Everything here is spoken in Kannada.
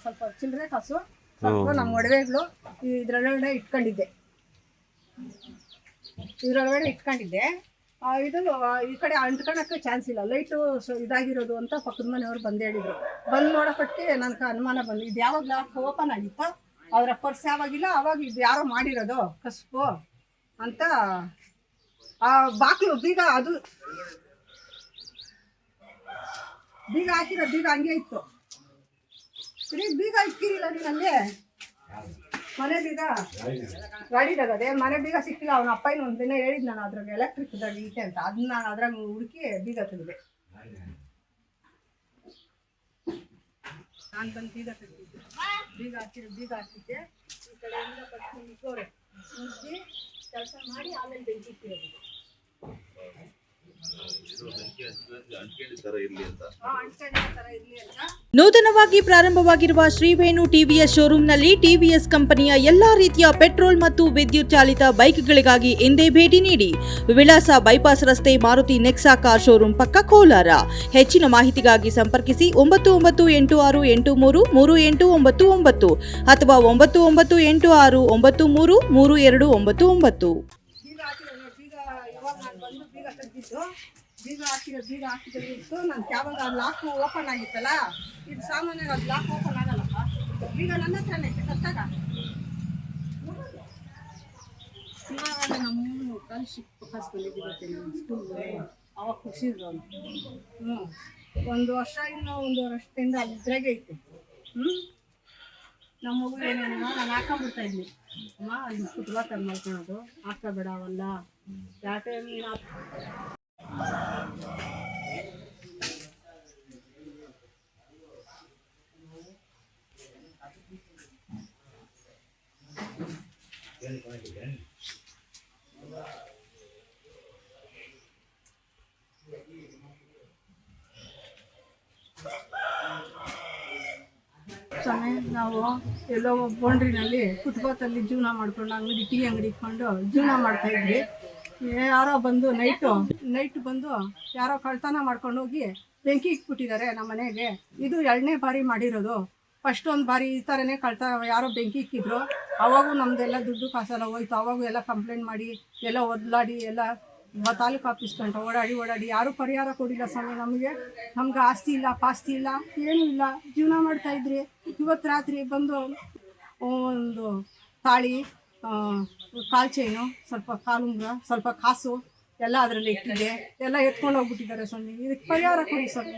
ಸ್ವಲ್ಪ ಚಿಲ್ಲರೆ ಕಾಸು ಸ್ವಲ್ಪ ನಮ್ಮ ಒಡವೆಗಳು ಇದರೊಳಗಡೆ ಇಟ್ಕೊಂಡಿದ್ದೆ. ಇದು ಈ ಕಡೆ ಅಂಟ್ಕೊಳಕ್ಕೆ ಚಾನ್ಸ್ ಇಲ್ಲ, ಲೈಟು ಇದಾಗಿರೋದು ಅಂತ ಪಕ್ಕದ ಮನೆಯವರು ಬಂದು ಹೇಳಿದ್ರು. ಬಂದು ನೋಡೋಪಟ್ಟಿಗೆ ನನಗೆ ಅನುಮಾನ ಬಂದು ಇದು ಯಾವಾಗ ಲಾಕ್ ಓಪನ್ ಆಗಿತ್ತು, ಅವರ ಪರ್ಸ್ ಯಾವಾಗಿಲ್ಲ, ಅವಾಗ ಇದು ಯಾರೋ ಮಾಡಿರೋದು ಕಸ್ಬು ಅಂತ. ಆ ಬಾಕ್ಲು ಬೀಗ ಅದು ಬೀಗ ಹಾಕಿರೋ ಬೀಗ ಹಂಗೆ ಇತ್ತು. ಬೀಗ ಇಕ್ಕಿರಿಲ್ಲ ನೀನಲ್ಲಿ ಮನೆ ಬೀಗ ಗಾಡಿದಾಗದೆ ಮನೆ ಬೀಗ ಸಿಕ್ಕಿಲ್ಲ. ಅವನ ಅಪ್ಪನ ಒಂದು ದಿನ ಹೇಳಿದ್ ನಾನು ಅದ್ರಾಗ ಎಲೆಕ್ಟ್ರಿಕ್ದಾಗ ಐತೆ ಅಂತ, ಅದನ್ನ ನಾನು ಅದ್ರಾಗ ಹುಡುಕಿ ಬೀಗ ತೆಗೆದೆ. ನಾನು ಬಂದು ಬೀಗ ತೆಗೆದಿದ್ದೆ, ಬೀಗ ಹಾಕಿದ್ದೆ. ಈ ಕಡೆಯಿಂದ ಪಟ್ಟಿ ಇಟ್ಟೋರೆ ಮುಗ್ಗಿ ಕೆಲಸ ಮಾಡಿ ಆಮೇಲೆ ಬೆಂಕಿ ಇಟ್ಟಿರೋದು. ನೂತನವಾಗಿ ಪ್ರಾರಂಭವಾಗಿರುವ ಶ್ರೀವೇಣು ಟಿವಿಎಸ್ ಶೋರೂಮ್ನಲ್ಲಿ ಟಿವಿಎಸ್ ಕಂಪನಿಯ ಎಲ್ಲಾ ರೀತಿಯ ಪೆಟ್ರೋಲ್ ಮತ್ತು ವಿದ್ಯುತ್ ಚಾಲಿತ ಬೈಕ್ಗಳಿಗಾಗಿ ಎಂದೇ ಭೇಟಿ ನೀಡಿ. ವಿಳಾಸ ಬೈಪಾಸ್ ರಸ್ತೆ, ಮಾರುತಿ ನೆಕ್ಸಾ ಕಾರ್ ಶೋರೂಮ್ ಪಕ್ಕ, ಕೋಲಾರ. ಹೆಚ್ಚಿನ ಮಾಹಿತಿಗಾಗಿ ಸಂಪರ್ಕಿಸಿ 9986833899 ಅಥವಾ 9986933299. ಬೀಗ ಹಾಕಿದ್ದು ನಾನು ಯಾವಾಗ ಲಾಕ್ ಓಪನ್ ಆಗಿತ್ತಲ್ಲ, ಇದು ಸಾಮಾನ್ಯವಾಗಿ ಅದು ಲಾಕ್ ಓಪನ್ ಆಗಲ್ಲಪ್ಪ. ಬೀಗ ನನ್ನ ಹತ್ರನೇ ಐತೆ ಕತ್ತಾಗ. ಇವಾಗ ನಮ್ಮ ಕಲ್ಶಿಪ್ ಸ್ಕೂಲ್ ಅವಾಗ ಖುಷಿದ್ರು ಅವನು. 1 ವರ್ಷ ಇನ್ನೂ 1 ವರ್ಷದಿಂದ ಅಲ್ಲಿದ್ರಾಗೆ ಐತೆ. ನಮ್ಮ ಮಗು ಏನೇನು ನಾನು ಹಾಕೊಂಡ್ಬಿಡ್ತಾ ಇದ್ನಿ, ಅಮ್ಮ ಅಲ್ಲಿ ಫುಟ್ಬಾಲ್ ತಂದು ಮಾಡ್ಕೊಳೋದು, ಹಾಕೋಬೇಡ ಅವಲ್ಲ ಯಾವ ಟೈಮ್ ನಾವು ಎಲ್ಲೋ ಬೌಂಡ್ರಿನಲ್ಲಿ ಫುಟ್ಪಾತಲ್ಲಿ ಜೀವನ ಮಾಡ್ಕೊಂಡು ಟೀ ಅಂಗಡಿ ಇಟ್ಕೊಂಡು ಜೀವನ ಮಾಡ್ತಾ ಇದ್ವಿ. ಯಾರೋ ಬಂದು ನೈಟ್ ಬಂದು ಯಾರೋ ಕಳ್ತನ ಮಾಡ್ಕೊಂಡು ಹೋಗಿ ಬೆಂಕಿ ಇಟ್ಬಿಟ್ಟಿದ್ದಾರೆ ನಮ್ಮ ಮನೆಗೆ. ಇದು 2ನೇ ಬಾರಿ ಮಾಡಿರೋದು. ಫಸ್ಟ್ ಒಂದು ಬಾರಿ ಈ ಥರನೇ ಯಾರೋ ಬೆಂಕಿ ಇಕ್ಕಿದ್ರು. ಅವಾಗೂ ನಮ್ಮದೆಲ್ಲ ದುಡ್ಡು ಕಾಸೆಲ್ಲ ಹೋಯ್ತು. ಅವಾಗೂ ಎಲ್ಲ ಕಂಪ್ಲೇಂಟ್ ಮಾಡಿ ಎಲ್ಲ ಒದ್ಲಾಡಿ ಎಲ್ಲ ತಾಲೂಕು ಆಫೀಸ್ ಗಂಟ ಓಡಾಡಿ ಯಾರೂ ಪರಿಹಾರ ಕೊಡಿಲ್ಲ ಸ್ವಾಮಿ. ನಮ್ಗೆ ಆಸ್ತಿ ಇಲ್ಲ, ಪಾಸ್ತಿ ಇಲ್ಲ, ಏನೂ ಇಲ್ಲ, ಜೀವನ ಮಾಡ್ತಾಯಿದ್ರಿ. ಇವತ್ತು ರಾತ್ರಿ ಬಂದು ಒಂದು ತಾಳಿ, ಕಾಲು ಚೈನು, ಸ್ವಲ್ಪ ಕಾಲುಂಗ್ರ, ಸ್ವಲ್ಪ ಕಾಸು ಎಲ್ಲ ಅದರಲ್ಲಿ ಇಟ್ಟಿದೆ, ಎಲ್ಲ ಎತ್ಕೊಂಡು ಹೋಗ್ಬಿಟ್ಟಿದ್ದಾರೆ ಸ್ವಾಮಿ. ಇದಕ್ಕೆ ಪರಿಹಾರ ಕೊಡಿ ಸ್ವಾಮಿ.